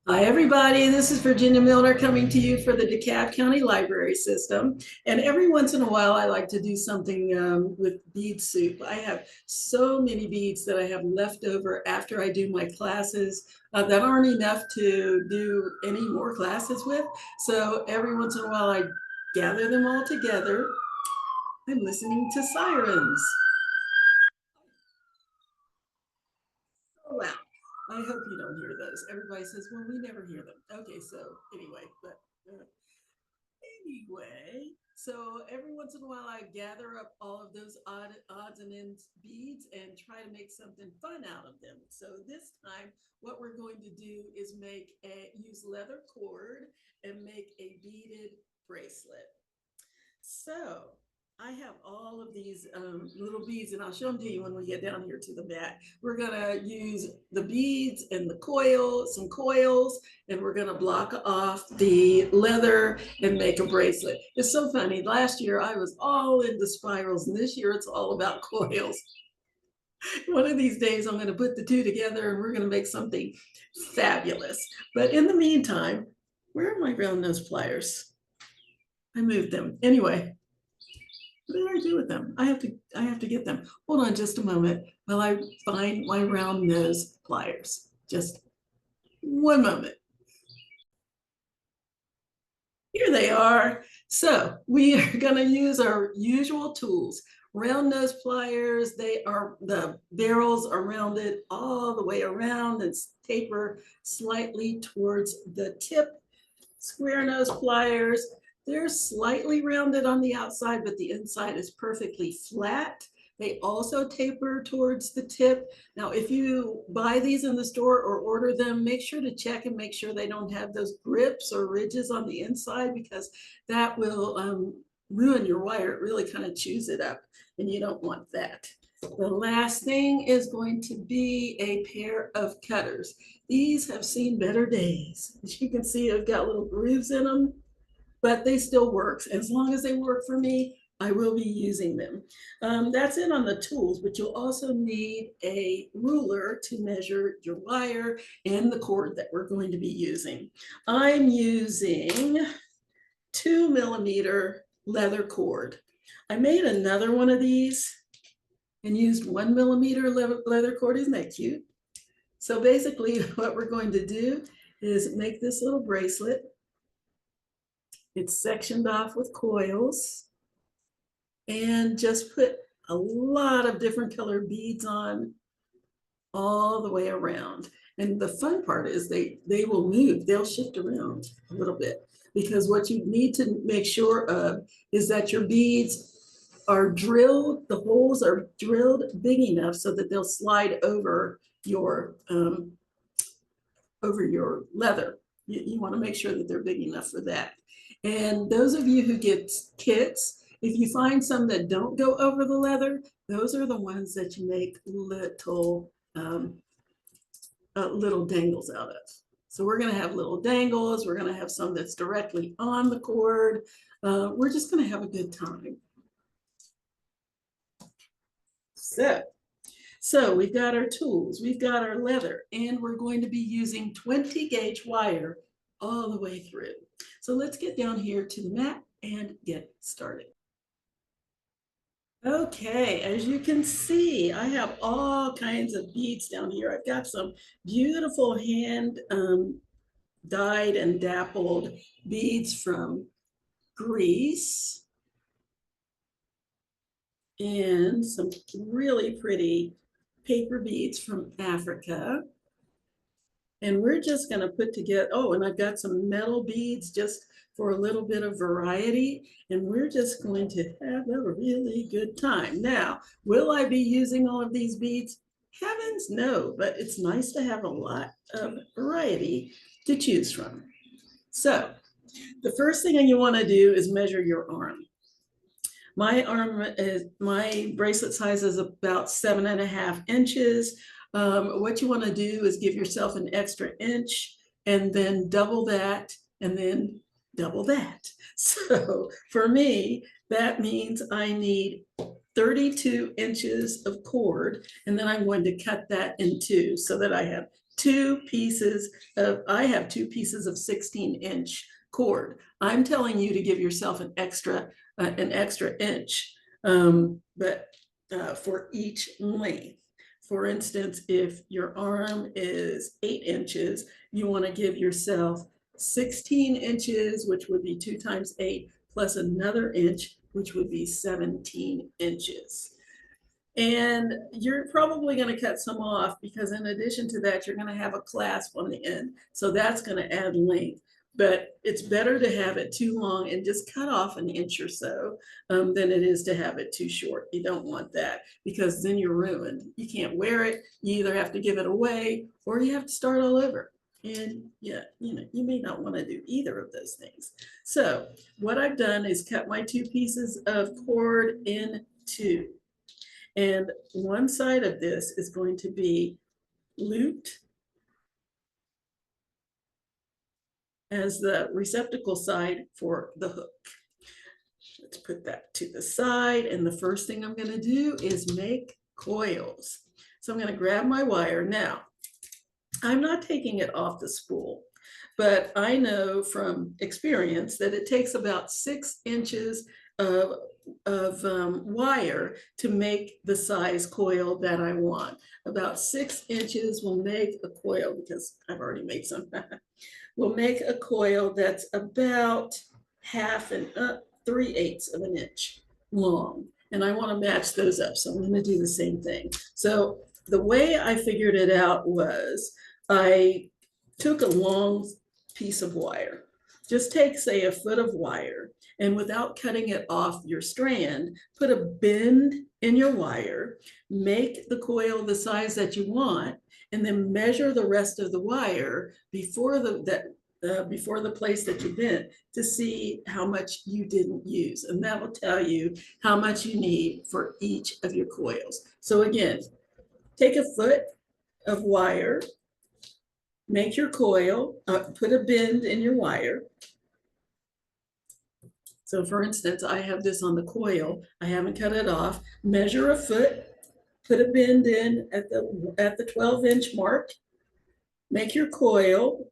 Hi, everybody. This is Virginia Milner coming to you for the DeKalb County Library System. And every once in a while, I like to do something with bead soup. I have so many beads that I have left over after I do my classes that aren't enough to do any more classes with. So every once in a while, I gather them all together. I'm listening to sirens. Oh, wow. I hope you don't hear those. Everybody says, well, we never hear them. Okay, so anyway, but anyway, so every once in a while I gather up all of those odds and ends beads and try to make something fun out of them. So this time, what we're going to do is use leather cord and make a beaded bracelet. So I have all of these little beads, and I'll show them to you when we get down here to the mat. We're gonna use the beads and the some coils, and we're gonna block off the leather and make a bracelet. It's so funny. Last year I was all into spirals, and this year it's all about coils. One of these days I'm gonna put the two together and we're gonna make something fabulous. But in the meantime, where are my round nose pliers? I moved them. Anyway, what did I do with them? I have to get them. Hold on just a moment while I find my round nose pliers. Just one moment. Here they are. So we are going to use our usual tools. Round nose pliers, the barrels are rounded all the way around and taper slightly towards the tip. Square nose pliers, they're slightly rounded on the outside, but the inside is perfectly flat. They also taper towards the tip. Now, if you buy these in the store or order them, make sure to check and make sure they don't have those grips or ridges on the inside, because that will ruin your wire. It really kind of chews it up, and you don't want that. The last thing is going to be a pair of cutters. These have seen better days. As you can see, I've got little grooves in them, but they still work. As long as they work for me, I will be using them. That's it on the tools, but you'll also need a ruler to measure your wire and the cord that we're going to be using. I'm using 2mm leather cord. I made another one of these and used 1mm leather cord. Isn't that cute? So basically what we're going to do is make this little bracelet. It's sectioned off with coils, and just put a lot of different colored beads on all the way around. And the fun part is they will move, they'll shift around a little bit, because what you need to make sure of is that your beads are drilled, the holes are drilled big enough so that they'll slide over your leather. You want to make sure that they're big enough for that. And those of you who get kits, if you find some that don't go over the leather, those are the ones that you make little dangles out of. So we're going to have little dangles. We're going to have some that's directly on the cord. We're just going to have a good time. So we've got our tools, we've got our leather, and we're going to be using 20 gauge wire all the way through. So let's get down here to the mat and get started. Okay, as you can see, I have all kinds of beads down here. I've got some beautiful hand dyed and dappled beads from Greece, and some really pretty paper beads from Africa. And we're just going to put together, oh, and I've got some metal beads just for a little bit of variety. And we're just going to have a really good time. Now, will I be using all of these beads? Heavens, no, but it's nice to have a lot of variety to choose from. So the first thing you want to do is measure your arm. My bracelet size is about 7.5 inches. What you want to do is give yourself an extra inch and then double that and then double that. So for me, that means I need 32 inches of cord, and then I'm going to cut that in two so that I have I have 2 pieces of 16-inch cord. I'm telling you to give yourself an extra inch, but for each length. For instance, if your arm is 8 inches, you want to give yourself 16 inches, which would be 2 times 8, plus another inch, which would be 17 inches. And you're probably going to cut some off because in addition to that, you're going to have a clasp on the end. So that's going to add length. But it's better to have it too long and just cut off an inch or so than it is to have it too short. You don't want that because then you're ruined. You can't wear it. You either have to give it away or you have to start all over. And yeah, you may not want to do either of those things. So what I've done is cut my 2 pieces of cord in 2. And one side of this is going to be looped as the receptacle side for the hook. Let's put that to the side. And the first thing I'm going to do is make coils. So I'm going to grab my wire. Now, I'm not taking it off the spool, but I know from experience that it takes about 6 inches of wire to make the size coil that I want. About 6 inches will make a coil, because I've already made some, will make a coil that's about 1/2 and 3/8 of an inch long. And I want to match those up. So I'm going to do the same thing. So the way I figured it out was I took a long piece of wire. Just take, say, a foot of wire, and without cutting it off your strand, put a bend in your wire, make the coil the size that you want, and then measure the rest of the wire before the place that you bent to see how much you didn't use. And that will tell you how much you need for each of your coils. So again, take a foot of wire, make your coil, put a bend in your wire. So for instance, I have this on the coil. I haven't cut it off. Measure a foot, put a bend in at the 12-inch mark, make your coil,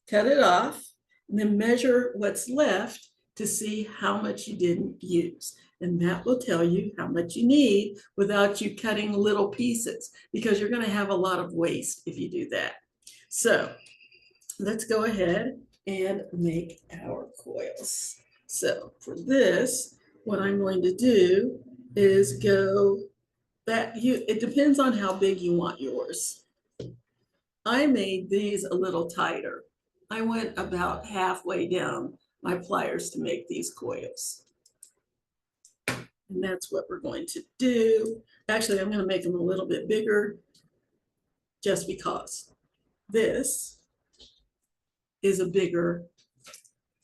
cut it off, and then measure what's left to see how much you didn't use. And that will tell you how much you need without you cutting little pieces, because you're going to have a lot of waste if you do that. So let's go ahead and make our coils. So for this, what I'm going to do is go back. It depends on how big you want yours. I made these a little tighter. I went about halfway down my pliers to make these coils. And that's what we're going to do. Actually, I'm going to make them a little bit bigger just because this is a bigger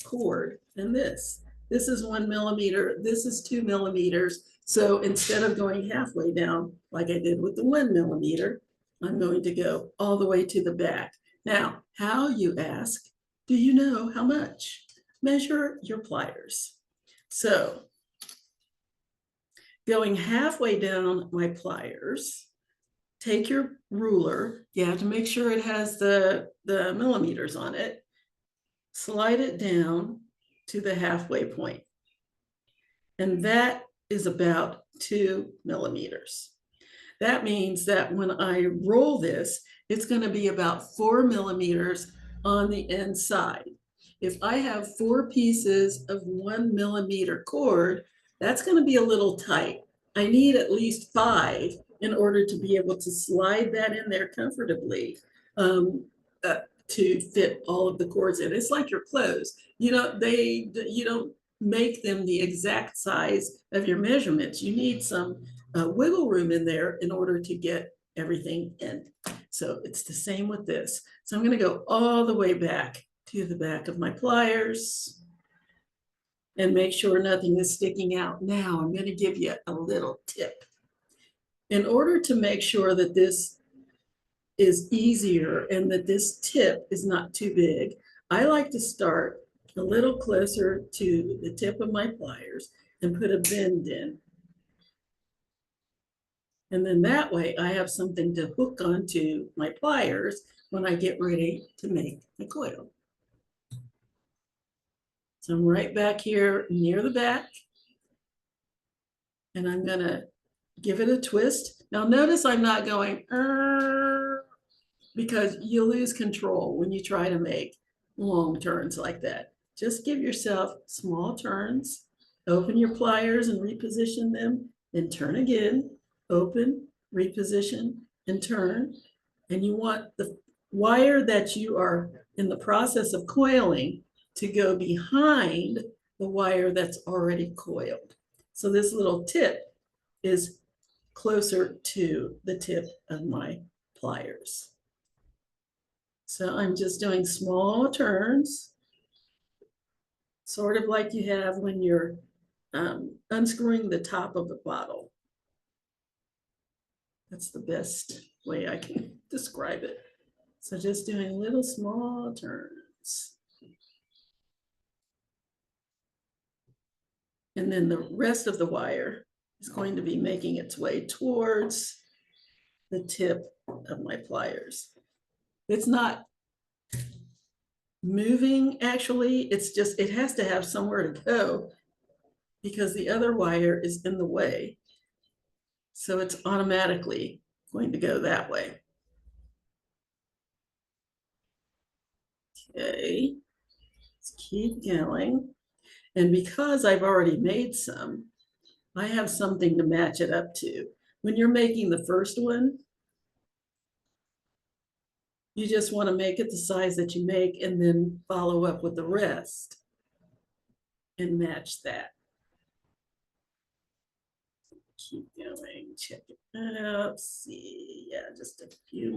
cord than this. This is 1 millimeter, this is 2 millimeters. So instead of going halfway down, like I did with the 1 millimeter, I'm going to go all the way to the back. Now, how, you ask? Do you know how much? Measure your pliers. So going halfway down my pliers, take your ruler. You have to make sure it has the millimeters on it. Slide it down to the halfway point. And that is about 2 millimeters. That means that when I roll this, it's going to be about 4 millimeters on the inside. If I have 4 pieces of 1 millimeter cord, that's going to be a little tight. I need at least 5 in order to be able to slide that in there comfortably to fit all of the cords in. It's like your clothes. You don't make them the exact size of your measurements. You need some wiggle room in there in order to get everything in. So it's the same with this. So I'm going to go all the way back to the back of my pliers and make sure nothing is sticking out. Now I'm going to give you a little tip. In order to make sure that this is easier and that this tip is not too big, I like to start a little closer to the tip of my pliers and put a bend in. And then that way I have something to hook onto my pliers when I get ready to make the coil. So I'm right back here near the back, and I'm gonna give it a twist. Now notice I'm not going because you lose control when you try to make long turns like that. Just give yourself small turns, open your pliers and reposition them, then turn again, open, reposition, and turn. And you want the wire that you are in the process of coiling to go behind the wire that's already coiled. So this little tip is closer to the tip of my pliers. So I'm just doing small turns, sort of like you have when you're unscrewing the top of the bottle. That's the best way I can describe it. So just doing little small turns. And then the rest of the wire is going to be making its way towards the tip of my pliers. It's not moving actually, it's just, it has to have somewhere to go because the other wire is in the way. So it's automatically going to go that way. Okay, let's keep going. And because I've already made some, I have something to match it up to. When you're making the first one, you just want to make it the size that you make and then follow up with the rest and match that. Keep going, check it out, see, yeah, just a few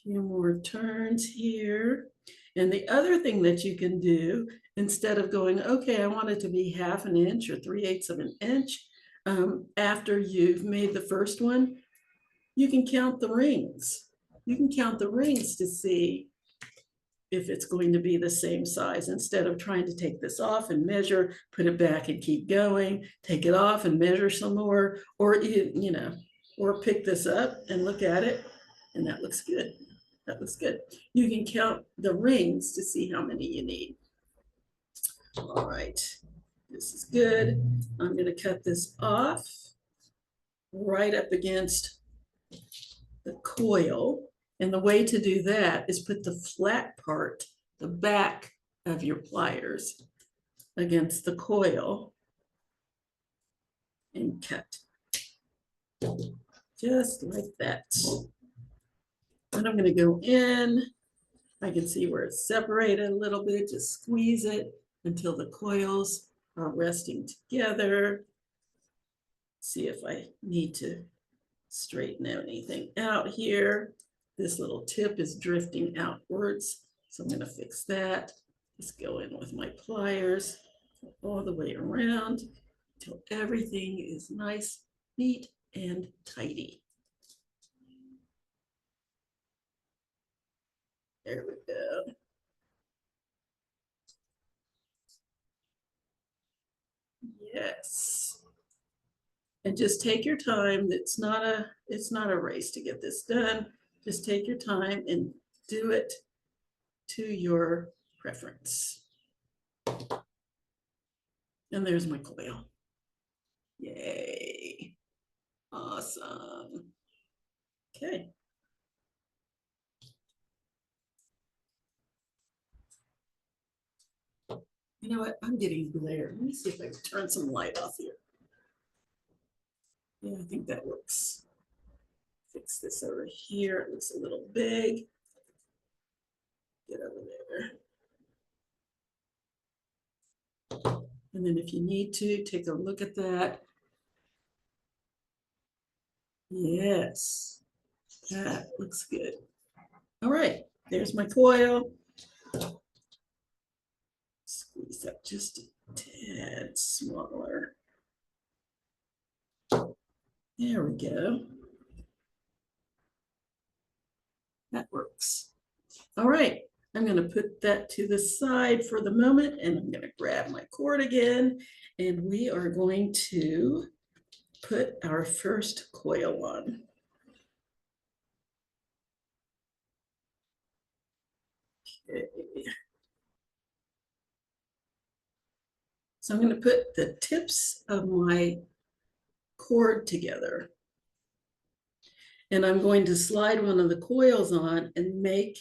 more turns here. And the other thing that you can do, instead of going, okay, I want it to be 1/2 inch or 3/8 of an inch, after you've made the first one, you can count the rings. You can count the rings to see if it's going to be the same size, instead of trying to take this off and measure, put it back and keep going, take it off and measure some more, or you know, or pick this up and look at it, and that looks good. That looks good. You can count the rings to see how many you need. All right, this is good. I'm going to cut this off right up against the coil. And the way to do that is put the flat part, the back of your pliers, against the coil and cut. Just like that. And I'm going to go in. I can see where it's separated a little bit. Just squeeze it until the coils are resting together. See if I need to straighten anything out here. This little tip is drifting outwards, so I'm going to fix that. Just go in with my pliers all the way around until everything is nice, neat, and tidy. There we go. Yes. And just take your time. It's not a race to get this done. Just take your time and do it to your preference. And there's my coil. Yay. Awesome. Okay. You know what? I'm getting glare. Let me see if I can turn some light off here. Yeah, I think that works. Fix this over here. It looks a little big. Get over there. And then if you need to, take a look at that. Yes, that looks good. All right, there's my coil. Squeeze that just a tad smaller. There we go. That works. All right, I'm going to put that to the side for the moment, and I'm going to grab my cord again, and we are going to put our first coil on. Okay. So I'm going to put the tips of my cord together. And I'm going to slide one of the coils on and make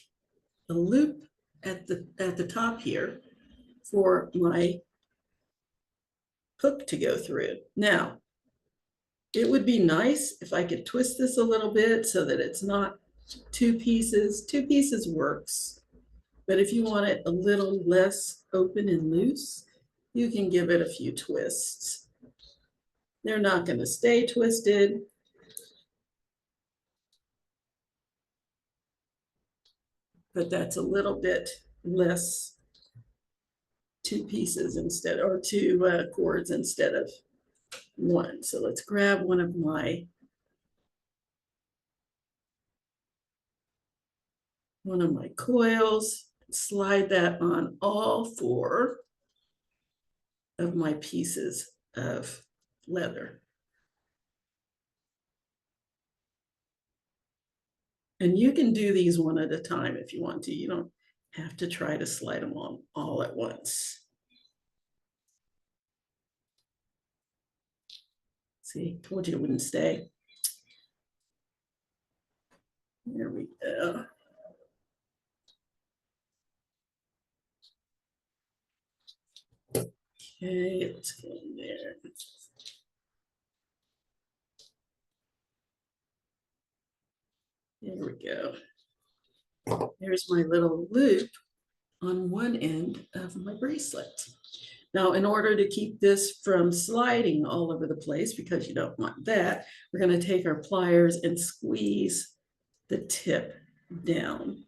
a loop at the top here for my hook to go through. Now, it would be nice if I could twist this a little bit so that it's not two pieces. Two pieces works, but if you want it a little less open and loose, you can give it a few twists. They're not going to stay twisted. But that's a little bit less two pieces instead, or two cords instead of one. So let's grab one of my coils, slide that on all four of my pieces of leather. And you can do these one at a time if you want to. You don't have to try to slide them on all at once. See, told you it wouldn't stay. There we go. Okay, let's go in there. There we go. There's my little loop on one end of my bracelet. Now, in order to keep this from sliding all over the place, because you don't want that, we're going to take our pliers and squeeze the tip down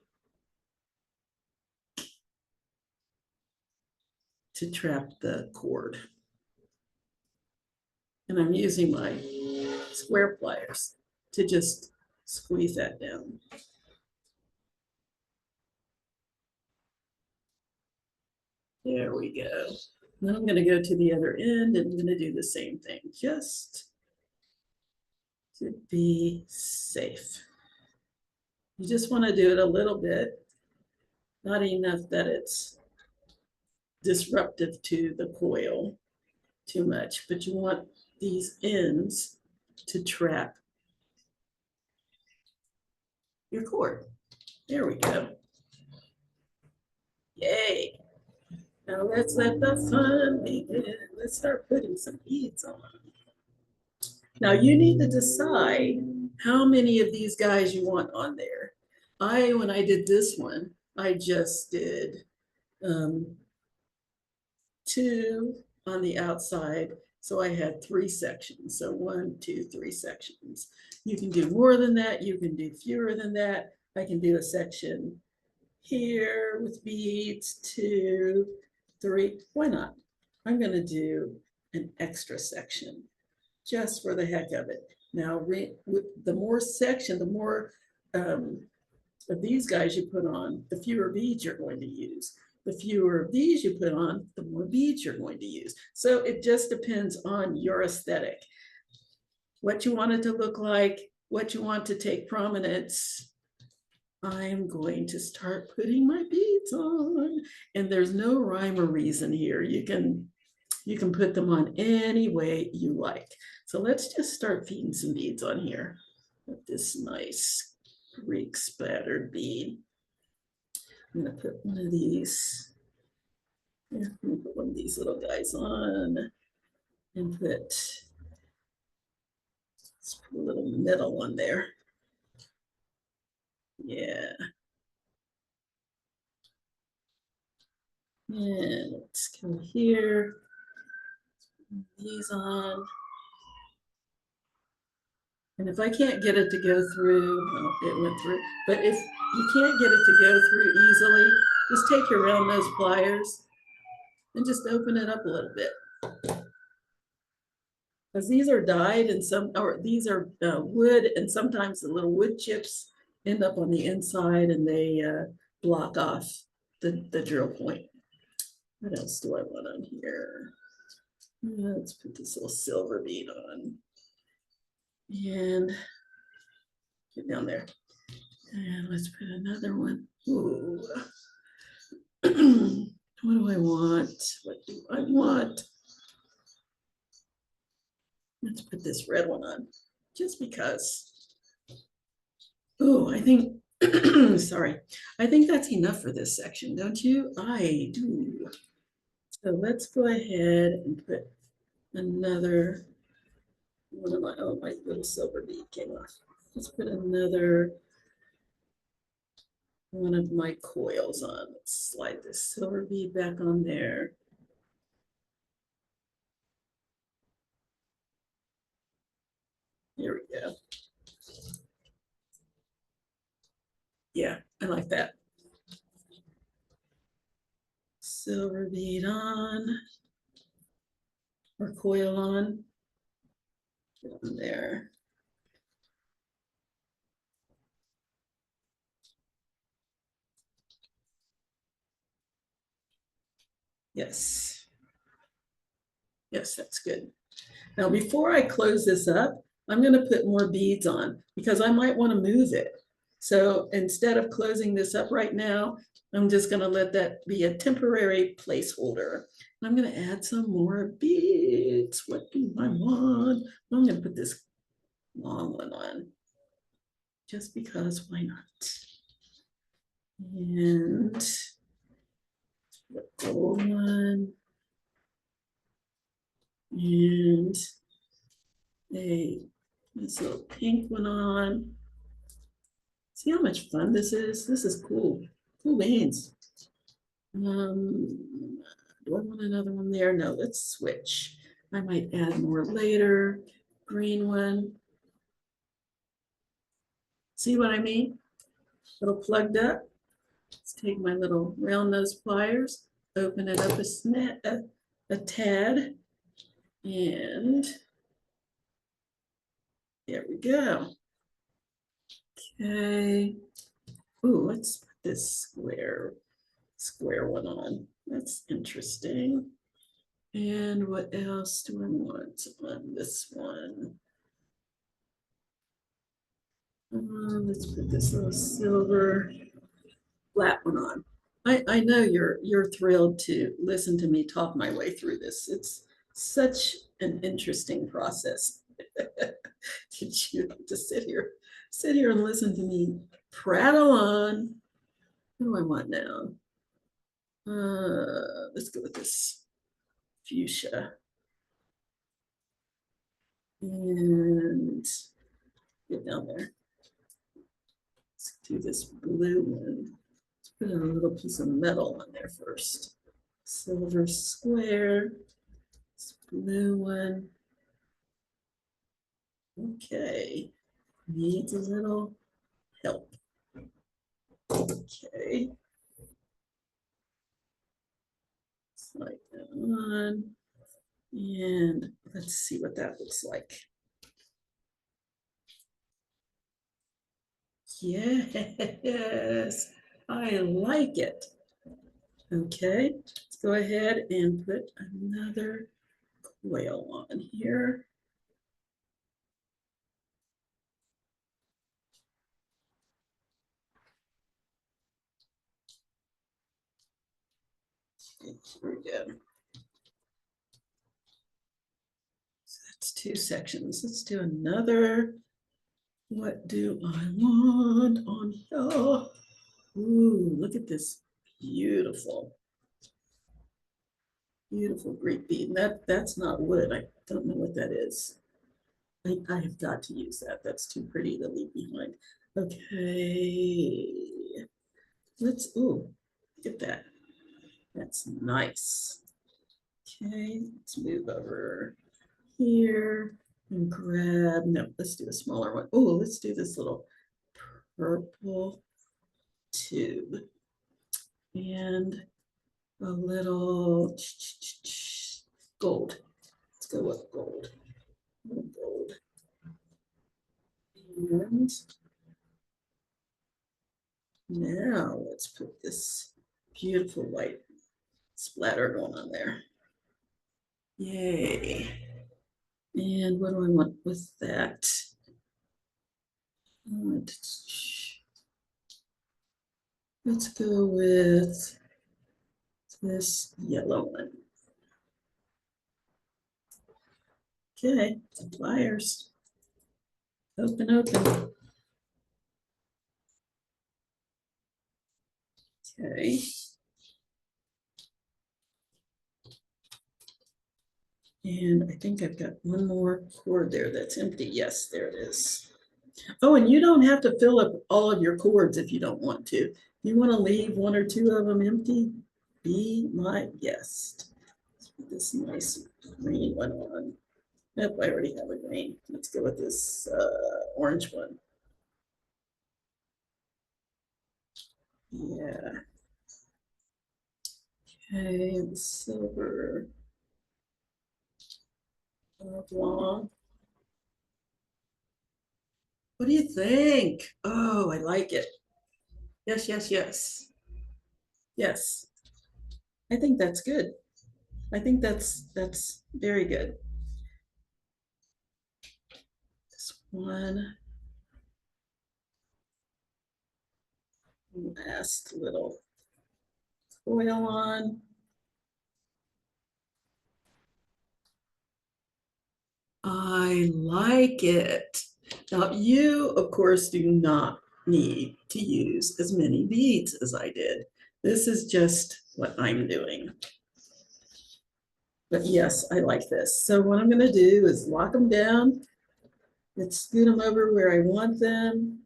to trap the cord. And I'm using my square pliers to just squeeze that down. There we go. Now I'm going to go to the other end and I'm going to do the same thing, just to be safe. You just want to do it a little bit, not enough that it's disruptive to the coil too much, but you want these ends to trap your cord. There we go. Yay. Now let's let the fun begin. Let's start putting some beads on. Now you need to decide how many of these guys you want on there. When I did this one, I just did 2 on the outside. So I had 3 sections. So 1, 2, 3 sections. You can do more than that. You can do fewer than that. I can do a section here with beads, 2, 3. Why not? I'm going to do an extra section just for the heck of it. Now, the more section, the more of these guys you put on, the fewer beads you're going to use. The fewer of these you put on, the more beads you're going to use. So it just depends on your aesthetic. What you want it to look like, what you want to take prominence. I'm going to start putting my beads on. And there's no rhyme or reason here. You can put them on any way you like. So let's just start feeding some beads on here with this nice Greek splattered bead. I'm going to put one of these. I'm going to put one of these little guys on and let's put a little metal on there. Yeah. And let's come here. Put these on. And if I can't get it to go through, well, it went through. But if you can't get it to go through easily, just take your round nose pliers and just open it up a little bit. Because these are dyed and these are wood, and sometimes the little wood chips end up on the inside and they block off the drill point. What else do I want on here? Let's put this little silver bead on. And get down there. And let's put another one. Ooh. What do I want? What do I want? Let's put this red one on, just because. Oh, I think, sorry, I think that's enough for this section, don't you? I do. So let's go ahead and put another one of my, oh, my little silver bead came off. Let's put another one of my coils on. Let's slide this silver bead back on there. Here we go. Yeah, I like that. Silver bead on, or coil on. Get on there. Yes. Yes, that's good. Now, before I close this up, I'm going to put more beads on because I might want to move it. So instead of closing this up right now, I'm just going to let that be a temporary placeholder. I'm going to add some more beads. What do I want? I'm going to put this long one on just because, why not? And the gold one. And this little pink one on. See how much fun this is? This is cool. Cool beans. Do I want another one there? No, let's switch. I might add more later. Green one. See what I mean? Little plugged up. Let's take my little round nose pliers, open it up a tad, and there we go. Okay. Ooh, let's put this square one on. That's interesting. And what else do I want on this one? Let's put this little silver flat one on. I know you're thrilled to listen to me talk my way through this. It's such an interesting process. Did you to sit here and listen to me prattle on? What do I want now? Let's go with this fuchsia. And get down there. Let's do this blue one. Let's put a little piece of metal on there first. Silver square. This blue one. Okay. Needs a little help. Okay. Slide that on. And let's see what that looks like. Yes, I like it. Okay, let's go ahead and put another coil on here. Here we go. So that's two sections. Let's do another. What do I want on here? Ooh, look at this beautiful, beautiful Greek bead. That's not wood. I don't know what that is. I have got to use that. That's too pretty to leave behind. Okay. Let's, ooh, look at that. That's nice. Okay, let's move over here and grab, no, let's do a smaller one. Oh, let's do this little purple tube and a little gold. Let's go with gold. Gold. And now let's put this beautiful white splatter going on there. Yay. And what do I want with that? Let's go with this yellow one. Okay, pliers. Open, open. Okay. And I think I've got one more cord there that's empty. Yes, there it is. Oh, and you don't have to fill up all of your cords if you don't want to. You want to leave one or two of them empty? Be my guest. Let's put this nice green one on. Yep, I already have a green. Let's go with this orange one. Yeah. Okay, the silver. Long. What do you think? Oh, I like it. Yes, yes, yes. Yes. I think that's good. I think that's very good. This one last little foil on. I like it. Now you, of course, do not need to use as many beads as I did. This is just what I'm doing. But yes, I like this. So what I'm going to do is lock them down and scoot them over where I want them.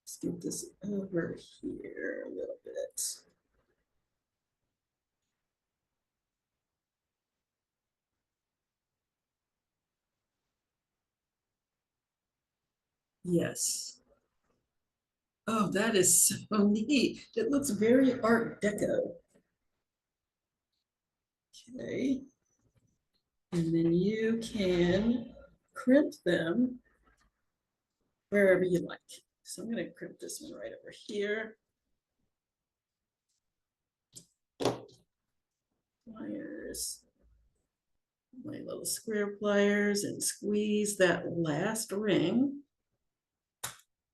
Scoot this over here a little bit. Yes. Oh, that is so neat. It looks very Art Deco. Okay. And then you can crimp them wherever you like. So I'm going to crimp this one right over here. Pliers, my little square pliers, and squeeze that last ring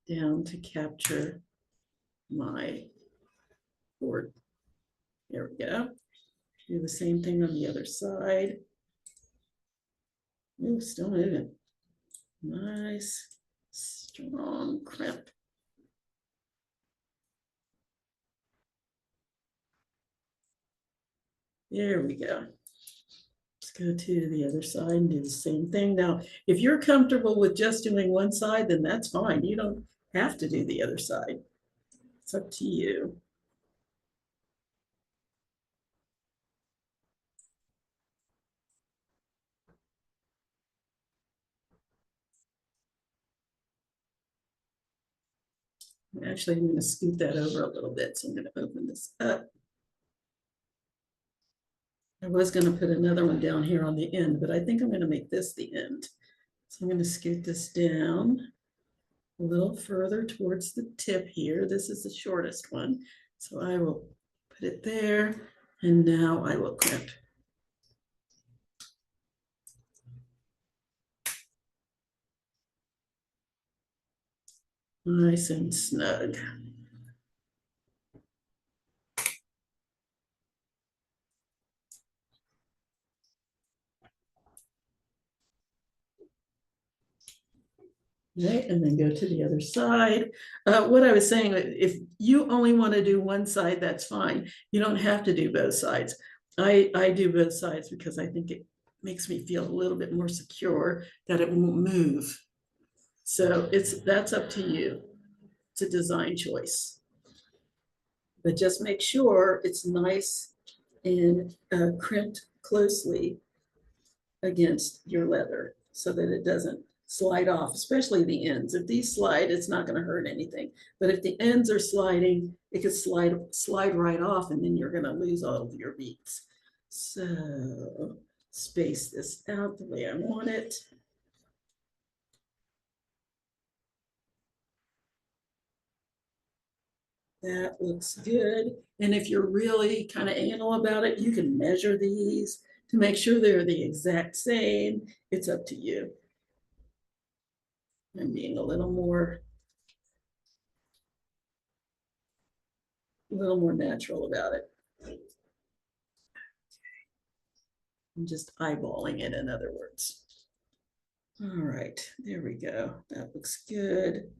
down to capture my cord. There we go. Do the same thing on the other side. Ooh, still moving. Nice, strong crimp. There we go. Let's go to the other side and do the same thing. Now, if you're comfortable with just doing one side, then that's fine. You don't have to do the other side. It's up to you. Actually, I'm going to scoot that over a little bit. So I'm going to open this up. I was going to put another one down here on the end, but I think I'm going to make this the end. So I'm going to scoot this down a little further towards the tip here. This is the shortest one. So I will put it there. And now I will crimp. Nice and snug. Right, and then go to the other side. What I was saying, if you only want to do one side, that's fine. You don't have to do both sides. I do both sides because I think it makes me feel a little bit more secure that it won't move. So that's up to you. It's a design choice. But just make sure it's nice and crimped closely against your leather so that it doesn't slide off, especially the ends. If these slide, it's not going to hurt anything. But if the ends are sliding, it could slide right off, and then you're going to lose all of your beads. So space this out the way I want it. That looks good. And if you're really kind of anal about it, you can measure these to make sure they're the exact same. It's up to you. I'm being a little more little more natural about it. I'm just eyeballing it, in other words. All right, there we go. That looks good.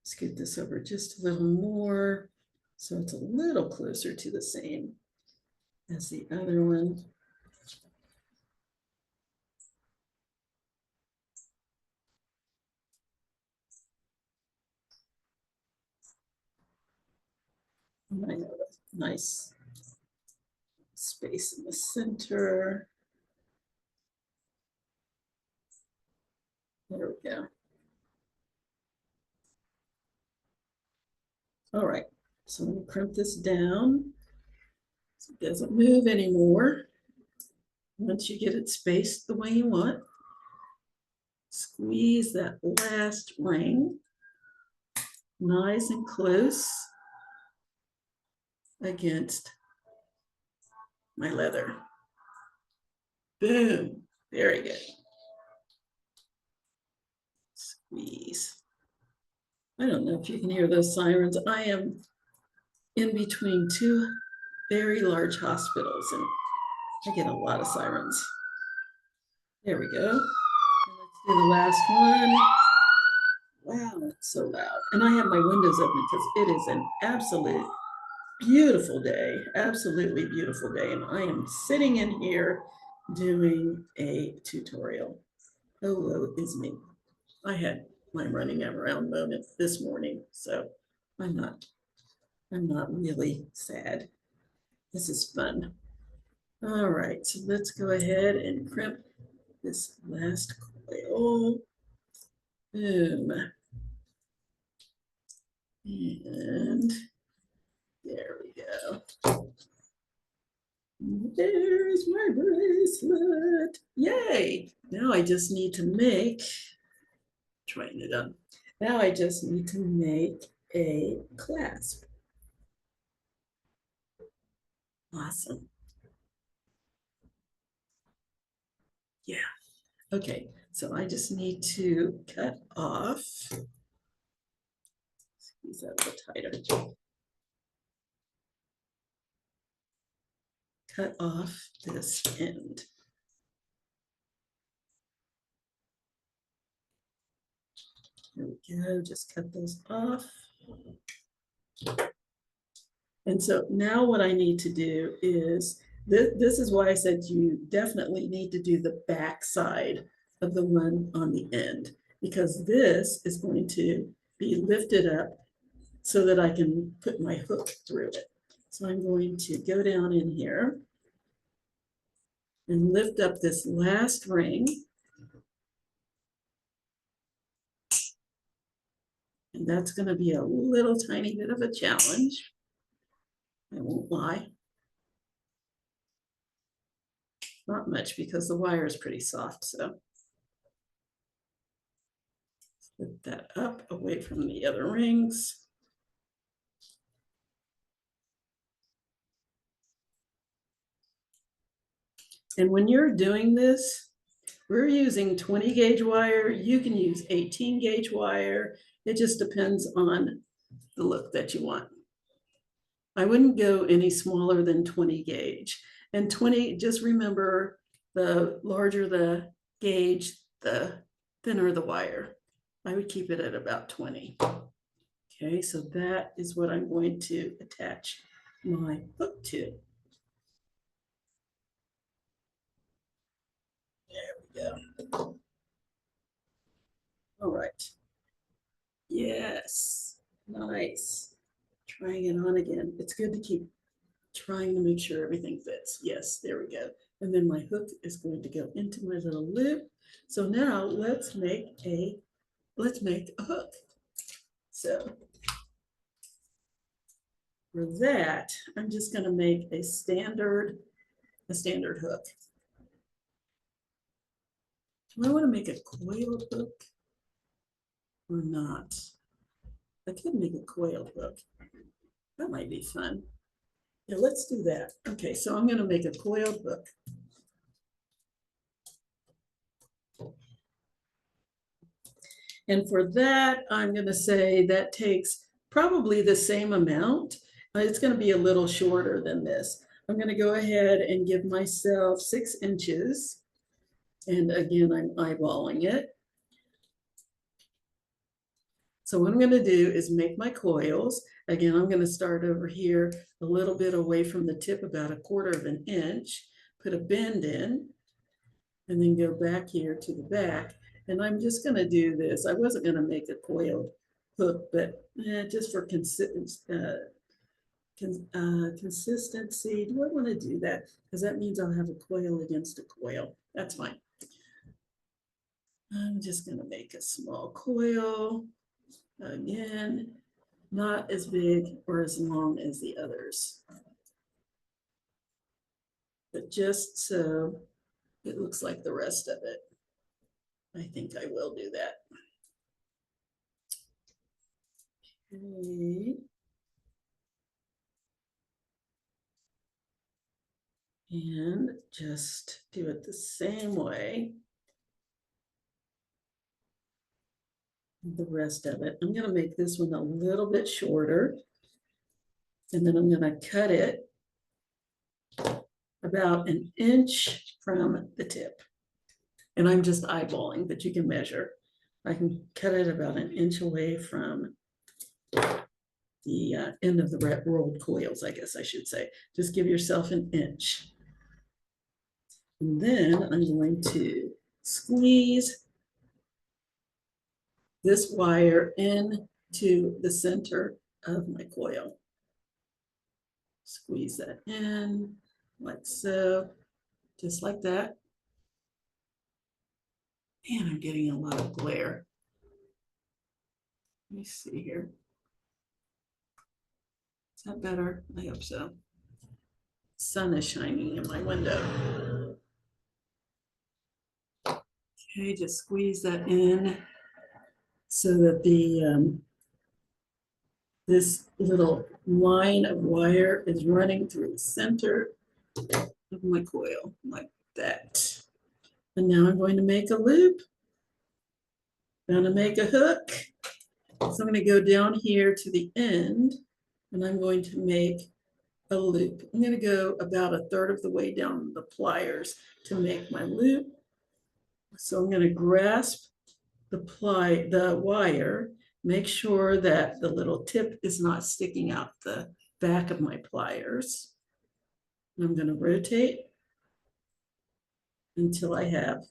Let's get this over just a little more so it's a little closer to the same as the other one. And I have a nice space in the center. There we go. All right, so I'm gonna crimp this down so it doesn't move anymore. Once you get it spaced the way you want, squeeze that last ring nice and close against my leather. Boom, very good. Squeeze. I don't know if you can hear those sirens. I am in between two very large hospitals and I get a lot of sirens. There we go. And let's do the last one. Wow, it's so loud. And I have my windows open because it is an absolute beautiful day, absolutely beautiful day. And I am sitting in here doing a tutorial. Oh, woe is me. I had my running around moment this morning, so I'm not really sad. This is fun. All right, so let's go ahead and crimp this last coil. Boom. And there we go. There's my bracelet. Yay. Now I just need to make, trying it on. Now I just need to make a clasp. Awesome. Yeah. Okay, so I just need to cut off. Squeeze that a little tighter. Cut off this end. There we go, just cut those off. And so now what I need to do is, this is why I said you definitely need to do the back side of the one on the end, because this is going to be lifted up so that I can put my hook through it. So I'm going to go down in here and lift up this last ring. And that's going to be a little tiny bit of a challenge. I won't lie. Not much because the wire is pretty soft, so lift that up away from the other rings. And when you're doing this, we're using 20 gauge wire. You can use 18 gauge wire. It just depends on the look that you want. I wouldn't go any smaller than 20 gauge. And 20, just remember, the larger the gauge, the thinner the wire. I would keep it at about 20. Okay, so that is what I'm going to attach my hook to. There we go. All right. Yes, nice. Trying it on again. It's good to keep trying to make sure everything fits. Yes, there we go. And then my hook is going to go into my little loop. So now let's make a hook. So for that, I'm just going to make a standard hook. Do I want to make a coiled hook or not? I could make a coiled hook. That might be fun. Yeah, let's do that. Okay, so I'm going to make a coiled hook. And for that, I'm going to say that takes probably the same amount It's going to be a little shorter than this. I'm going to go ahead and give myself 6 inches. And again, I'm eyeballing it. So what I'm going to do is make my coils. Again, I'm going to start over here a little bit away from the tip, about 1/4 of an inch, put a bend in, and then go back here to the back. And I'm just going to do this. I wasn't going to make a coil hook, but just for consistency, do I want to do that? Because that means I'll have a coil against a coil. That's fine. I'm just going to make a small coil. Again, not as big or as long as the others, but just so it looks like the rest of it. I think I will do that. Okay. And just do it the same way. The rest of it. I'm going to make this one a little bit shorter. And then I'm going to cut it about 1 inch from the tip. And I'm just eyeballing, but you can measure. I can cut it about 1 inch away from the end of the rolled coils, I guess I should say. Just give yourself 1 inch. And then I'm going to squeeze this wire into the center of my coil. Squeeze that in like so, just like that. And I'm getting a lot of glare. Let me see here. Is that better? I hope so. Sun is shining in my window. Okay, just squeeze that in so that the this little line of wire is running through the center of my coil like that. And now I'm going to make a loop. I'm going to make a hook. So I'm going to go down here to the end and I'm going to make a loop. I'm going to go about 1/3 of the way down the pliers to make my loop. So I'm going to grasp the wire, make sure that the little tip is not sticking out the back of my pliers. And I'm going to rotate until I have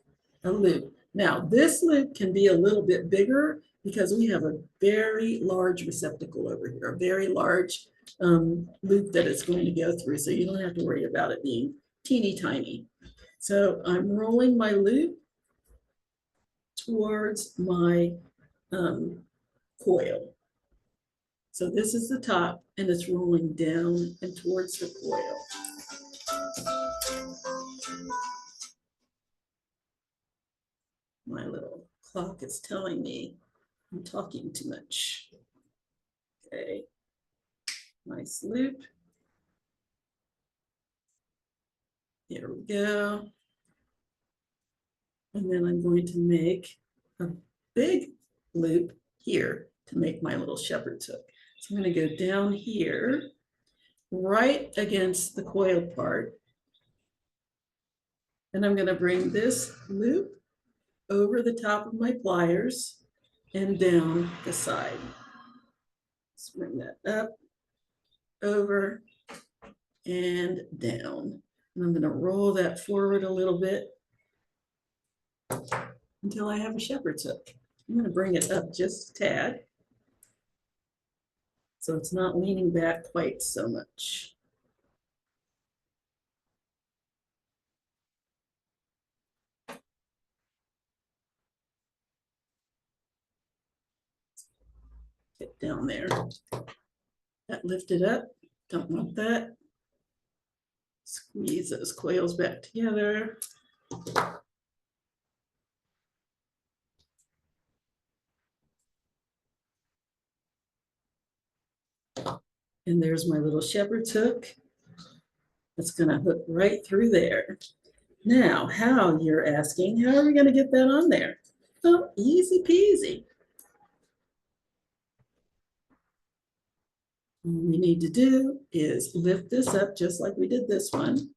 a loop. Now, this loop can be a little bit bigger because we have a very large receptacle over here, a very large loop that it's going to go through. So you don't have to worry about it being teeny tiny. So I'm rolling my loop towards my coil. So this is the top and it's rolling down and towards the coil. My little clock is telling me I'm talking too much. Okay, nice loop. There we go. And then I'm going to make a big loop here to make my little shepherd's hook. So I'm going to go down here, right against the coil part. And I'm going to bring this loop over the top of my pliers and down the side. Let's bring that up, over, and down. And I'm going to roll that forward a little bit until I have a shepherd's hook. I'm going to bring it up just a tad so it's not leaning back quite so much. Get down there. That lifted up. Don't want that. Squeeze those coils back together. And there's my little shepherd's hook. It's going to hook right through there. Now, how, you're asking, how are we going to get that on there? Oh, easy peasy. All we need to do is lift this up just like we did this one.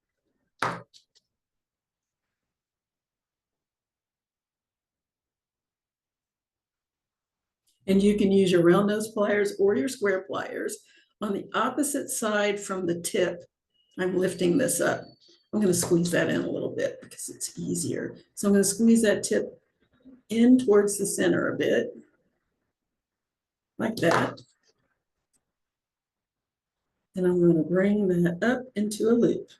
And you can use your round nose pliers or your square pliers. On the opposite side from the tip, I'm lifting this up. I'm going to squeeze that in a little bit because it's easier. So I'm going to squeeze that tip in towards the center a bit, like that. And I'm going to bring that up into a loop.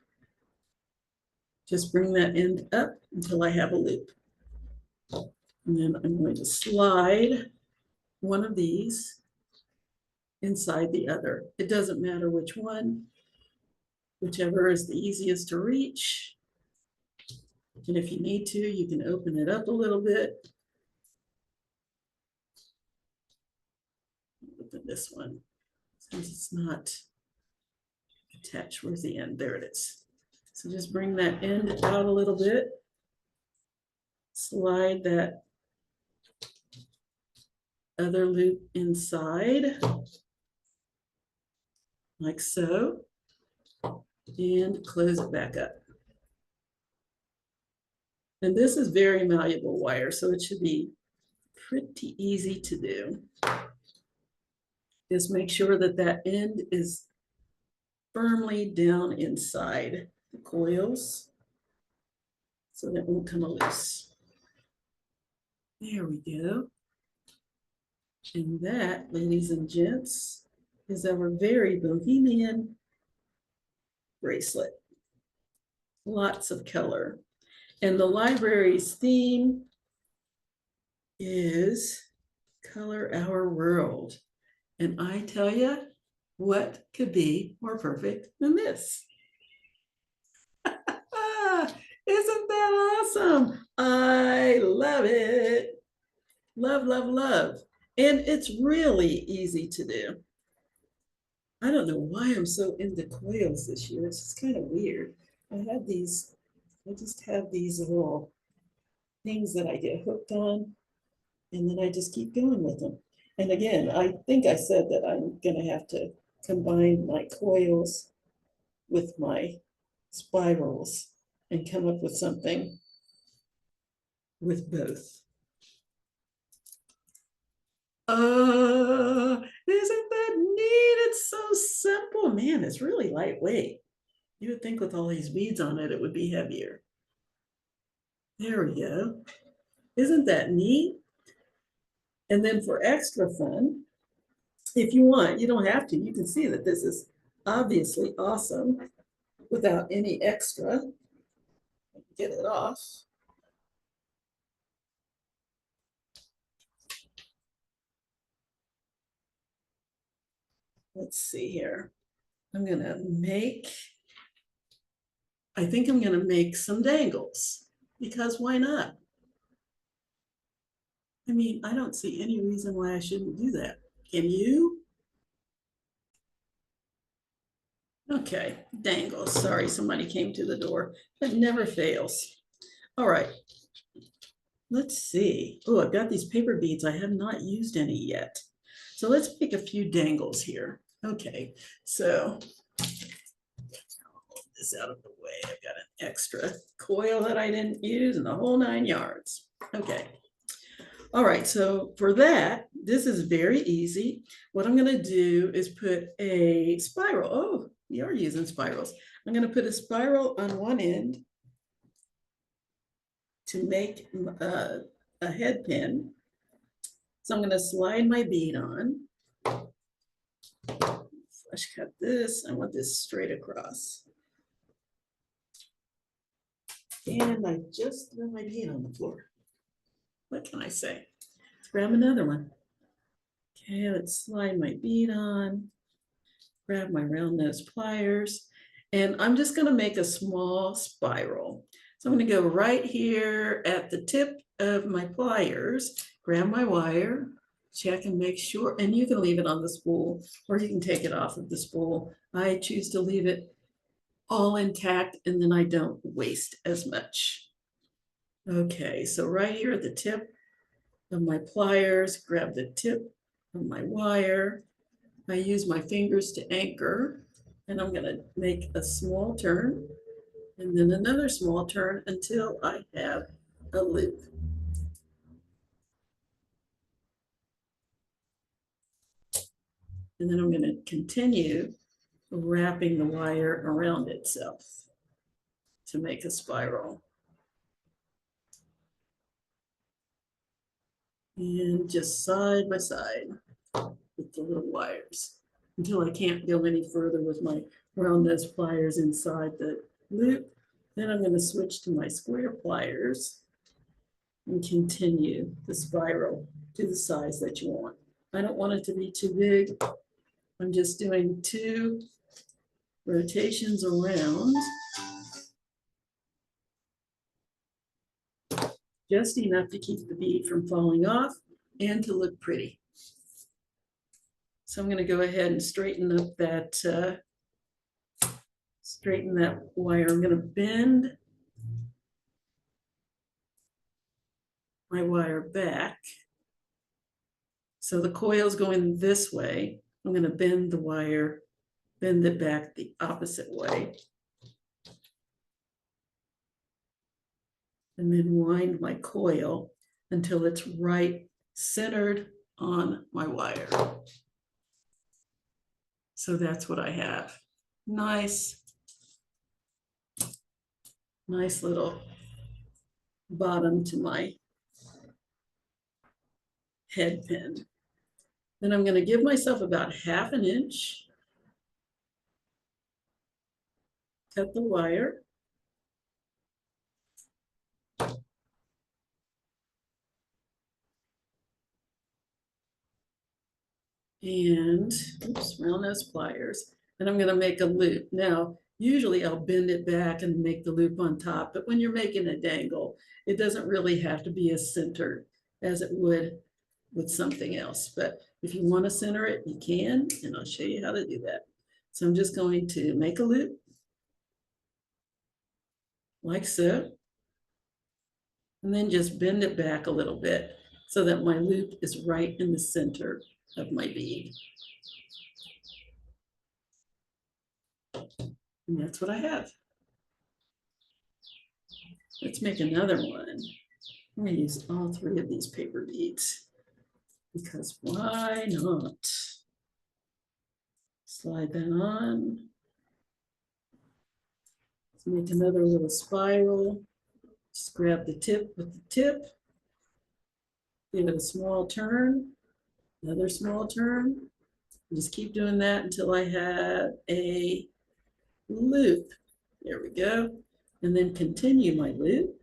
Just bring that end up until I have a loop. And then I'm going to slide one of these inside the other. It doesn't matter which one, whichever is the easiest to reach. And if you need to, you can open it up a little bit. Open this one, since it's not attached. Where's the end? There it is. So just bring that end out a little bit. Slide that other loop inside, like so, and close it back up. And this is very malleable wire, so it should be pretty easy to do. Just make sure that that end is firmly down inside the coils so that it won't come loose. There we go. And that, ladies and gents, is our very bohemian bracelet. Lots of color. And the library's theme is Color Our World. And I tell you, what could be more perfect than this? Isn't that awesome? I love it. Love, love, love. And it's really easy to do. I don't know why I'm so into coils this year. It's just kind of weird. I just have these little things that I get hooked on, and then I just keep going with them. And again, I think I said that I'm going to have to combine my coils with my spirals and come up with something with both. Isn't that neat? It's so simple. Man, it's really lightweight. You would think with all these beads on it, it would be heavier. There we go. Isn't that neat? And then for extra fun, if you want, you don't have to. You can see that this is obviously awesome without any extra. Get it off. Let's see here. I think I'm gonna make some dangles, because why not? I mean, I don't see any reason why I shouldn't do that. Can you? Okay, dangles. Sorry, somebody came to the door. That never fails. All right. Let's see. Oh, I've got these paper beads. I have not used any yet. So let's make a few dangles here. Okay, so hold this out of the way. I've got an extra coil that I didn't use and the whole 9 yards. Okay. All right, so for that, this is very easy. What I'm going to do is put a spiral. Oh, we are using spirals. I'm going to put a spiral on one end to make a head pin. So I'm going to slide my bead on. Flush cut this. I want this straight across. And I just threw my bead on the floor. What can I say? Let's grab another one. Okay, let's slide my bead on. Grab my round nose pliers. And I'm just going to make a small spiral. So I'm going to go right here at the tip of my pliers, grab my wire, check and make sure, and you can leave it on the spool or you can take it off of the spool. I choose to leave it all intact and then I don't waste as much. Okay, so right here at the tip of my pliers, grab the tip of my wire, I use my fingers to anchor, and I'm going to make a small turn and then another small turn until I have a loop. And then I'm going to continue wrapping the wire around itself to make a spiral. And just side by side with the little wires until I can't go any further with my round nose pliers inside the loop. Then I'm going to switch to my square pliers and continue the spiral to the size that you want. I don't want it to be too big. I'm just doing 2 rotations around, just enough to keep the bead from falling off and to look pretty. So I'm going to go ahead and straighten up that wire. I'm going to bend my wire back. So the coil's going this way. I'm going to bend the wire, bend it back the opposite way. And then wind my coil until it's right centered on my wire. So that's what I have. Nice little bottom to my head pin. Then I'm going to give myself about 1/2 inch, cut the wire, and round nose pliers, and I'm going to make a loop. Now, usually I'll bend it back and make the loop on top, but when you're making a dangle, it doesn't really have to be as centered as it would with something else. But if you want to center it, you can, and I'll show you how to do that. So I'm just going to make a loop like so, and then just bend it back a little bit so that my loop is right in the center of my bead. And that's what I have. Let's make another one. I'm going to use all 3 of these paper beads because why not? Slide that on. Let's make another little spiral. Just grab the tip with the tip. Give it a small turn, another small turn. Just keep doing that until I have a loop. There we go. And then continue my loop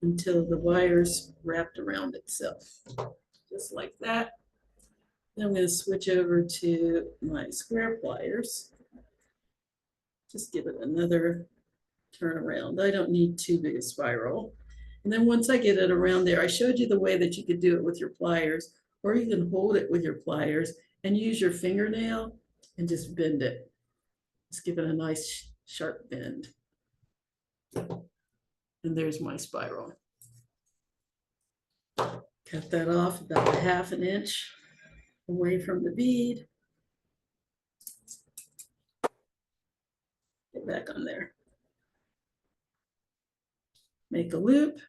until the wire's wrapped around itself, just like that. Then I'm going to switch over to my square pliers. Just give it another turn around. I don't need too big a spiral. And then once I get it around there, I showed you the way that you could do it with your pliers, or you can hold it with your pliers and use your fingernail and just bend it. Just give it a nice sharp bend. And there's my spiral. Cut that off about 1/2 inch away from the bead. Get back on there. Make a loop.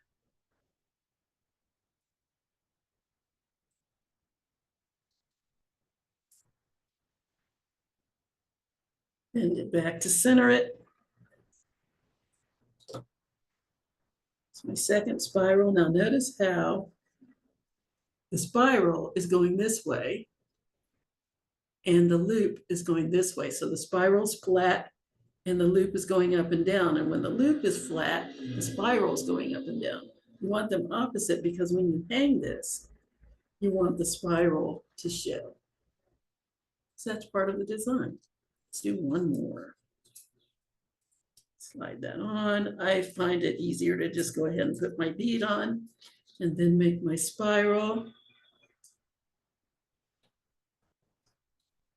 Bend it back to center it. It's my second spiral. Now notice how the spiral is going this way and the loop is going this way. So the spiral's flat and the loop is going up and down. And when the loop is flat, the spiral is going up and down. You want them opposite because when you hang this, you want the spiral to show. So that's part of the design. Let's do one more. Slide that on. I find it easier to just go ahead and put my bead on and then make my spiral.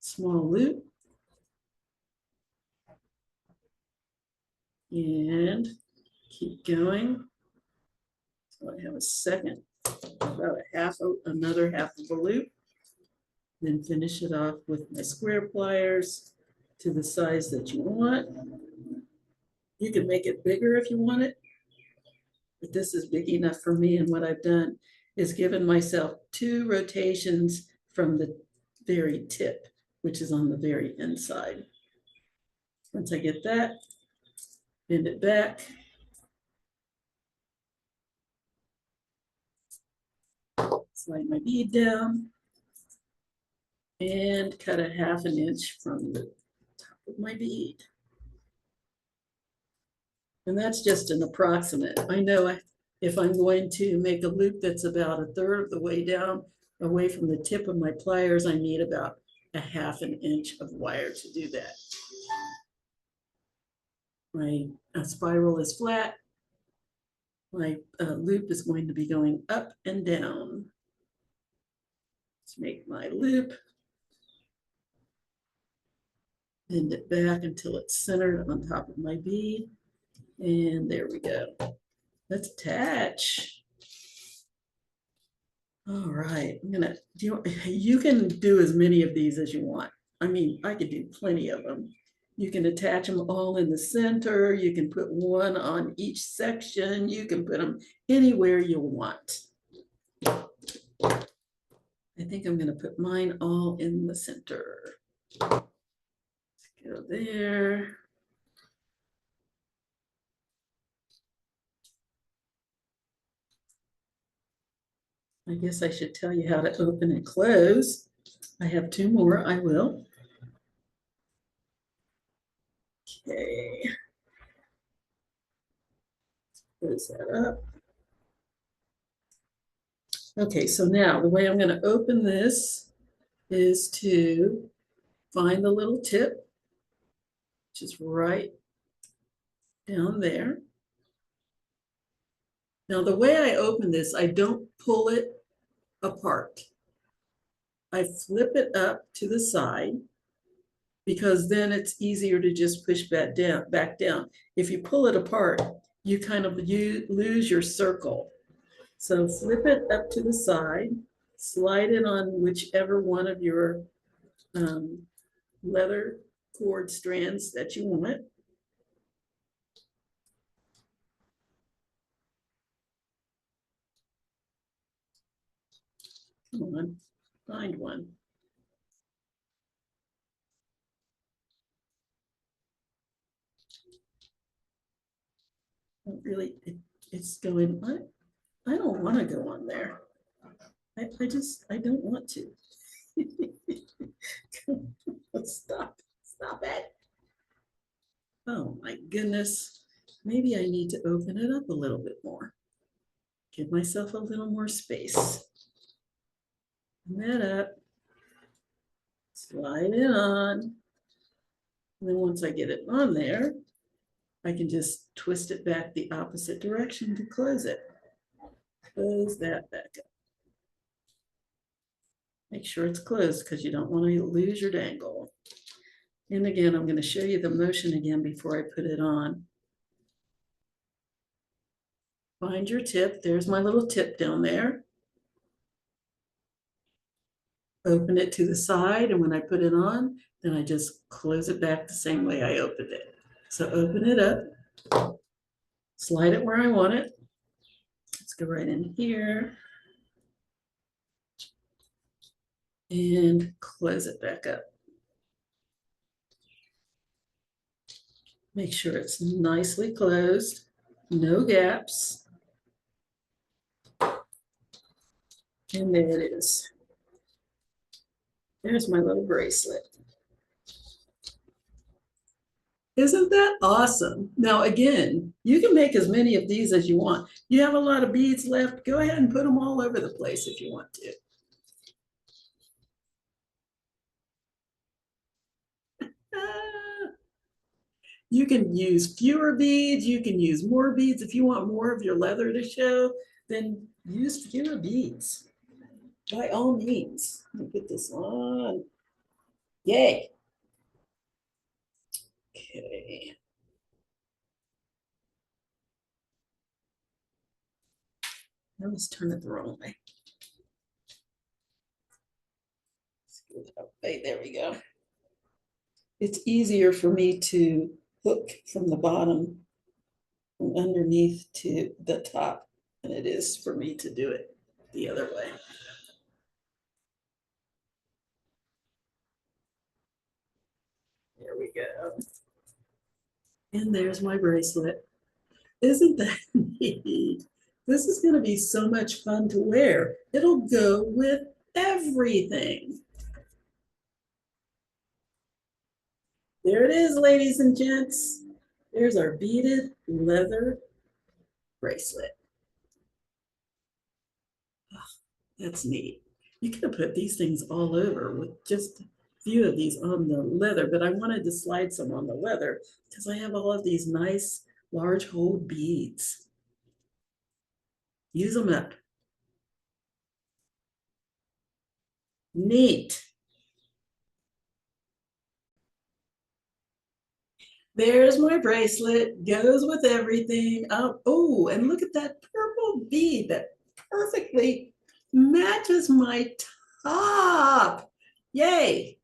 Small loop. And keep going. So I have a second, about another half of a loop. Then finish it off with my square pliers to the size that you want. You can make it bigger if you want it, but this is big enough for me. And what I've done is given myself 2 rotations from the very tip, which is on the very inside. Once I get that, bend it back. Slide my bead down and cut a 1/2 inch from the top of my bead. And that's just an approximate. I know if I'm going to make a loop that's about 1/3 of the way down away from the tip of my pliers, I need about a 1/2 inch of wire to do that. My spiral is flat. My loop is going to be going up and down. Let's make my loop. Bend it back until it's centered on top of my bead. And there we go. Let's attach. All right, I'm gonna do, you can do as many of these as you want. I mean, I could do plenty of them. You can attach them all in the center. You can put one on each section. You can put them anywhere you want. I think I'm gonna put mine all in the center. Let's go there. I guess I should tell you how to open and close. I have 2 more, I will. Okay. Close that up. Okay, so now the way I'm going to open this is to find the little tip, which is right down there. Now, the way I open this, I don't pull it apart. I flip it up to the side because then it's easier to just push back down. If you pull it apart, you kind of lose your circle. So flip it up to the side, slide it on whichever one of your leather cord strands that you want. Come on, find one. Really, it's going, I don't want to go on there. I don't want to. Stop it. Oh my goodness. Maybe I need to open it up a little bit more. Give myself a little more space. Open that up. Slide it on. And then once I get it on there, I can just twist it back the opposite direction to close it. Close that back up. Make sure it's closed because you don't want to lose your dangle. And again, I'm going to show you the motion again before I put it on. Find your tip. There's my little tip down there. Open it to the side, and when I put it on, then I just close it back the same way I opened it. So open it up, slide it where I want it. Let's go right in here and close it back up. Make sure it's nicely closed, no gaps. And there it is. There's my little bracelet. Isn't that awesome? Now, again, you can make as many of these as you want. You have a lot of beads left. Go ahead and put them all over the place if you want to. You can use fewer beads. You can use more beads. If you want more of your leather to show, then use fewer beads. By all means. Let me put this on. Yay. Okay. Now let's turn it the wrong way. Let's Okay, there we go. It's easier for me to hook from the bottom from underneath to the top than it is for me to do it the other way. There we go. And there's my bracelet. Isn't that neat? This is going to be so much fun to wear. It'll go with everything. There it is, ladies and gents. There's our beaded leather bracelet. Oh, that's neat. You could have put these things all over with just a few of these on the leather, but I wanted to slide some on the leather because I have all of these nice large hole beads. Use them up. Neat. There's my bracelet, goes with everything. Oh, and look at that purple bead that perfectly matches my top. Yay.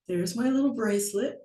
There's my little bracelet.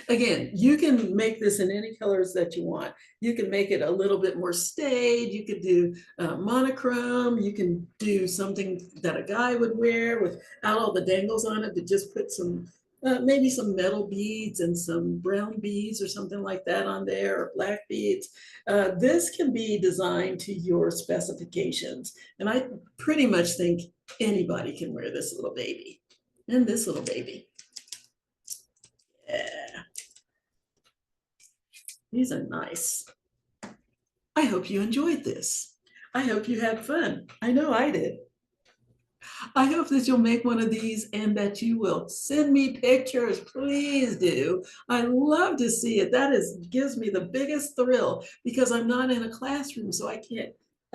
Again, you can make this in any colors that you want. You can make it a little bit more staid. You could do monochrome. You can do something that a guy would wear without all the dangles on it, but just put some, maybe some metal beads and some brown beads or something like that on there, or black beads. This can be designed to your specifications. And I pretty much think anybody can wear this little baby and this little baby. Yeah. These are nice. I hope you enjoyed this. I hope you had fun. I know I did. I hope that you'll make one of these and that you will send me pictures. Please do. I love to see it. That gives me the biggest thrill because I'm not in a classroom, so I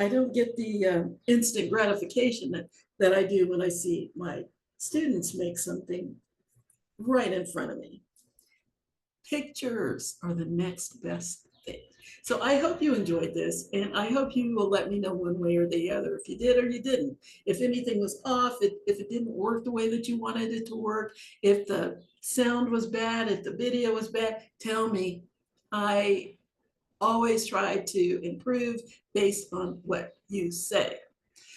don't get the instant gratification that I do when I see my students make something right in front of me. Pictures are the next best thing. So I hope you enjoyed this, and I hope you will let me know one way or the other if you did or you didn't. If anything was off, if it didn't work the way that you wanted it to work, if the sound was bad, if the video was bad, tell me. I always try to improve based on what you say.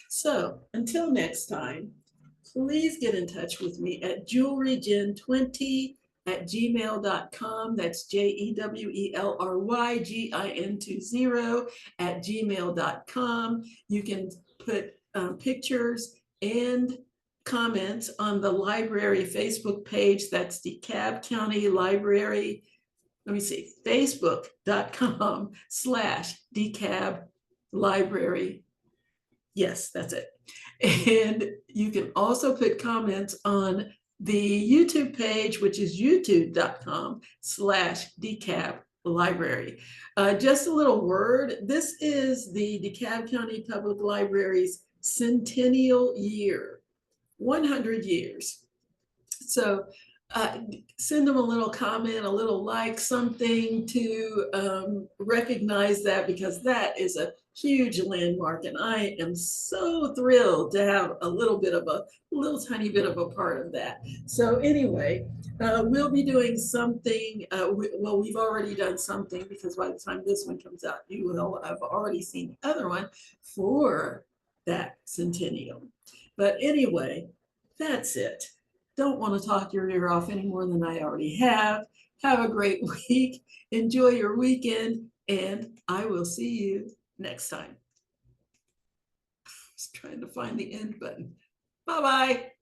So until next time, please get in touch with me at jewelrygen20@gmail.com. That's JEWELRYGIN20@gmail.com. You can put pictures and comments on the library Facebook page. That's DeKalb County Library. Let me see, facebook.com/DeKalb Library. Yes, that's it. And you can also put comments on the YouTube page, which is youtube.com/DeKalb Library. Just a little word. This is the DeKalb County Public Library's centennial year, 100 years. So send them a little comment, a little like, something to recognize that, because that is a huge landmark. And I am so thrilled to have a little tiny bit of a part of that. So anyway, we'll be doing something. Well, we've already done something, because by the time this one comes out, you will have already seen the other one for that centennial. But anyway, that's it. Don't want to talk your ear off any more than I already have. Have a great week. Enjoy your weekend, and I will see you next time. I was trying to find the end button. Bye-bye.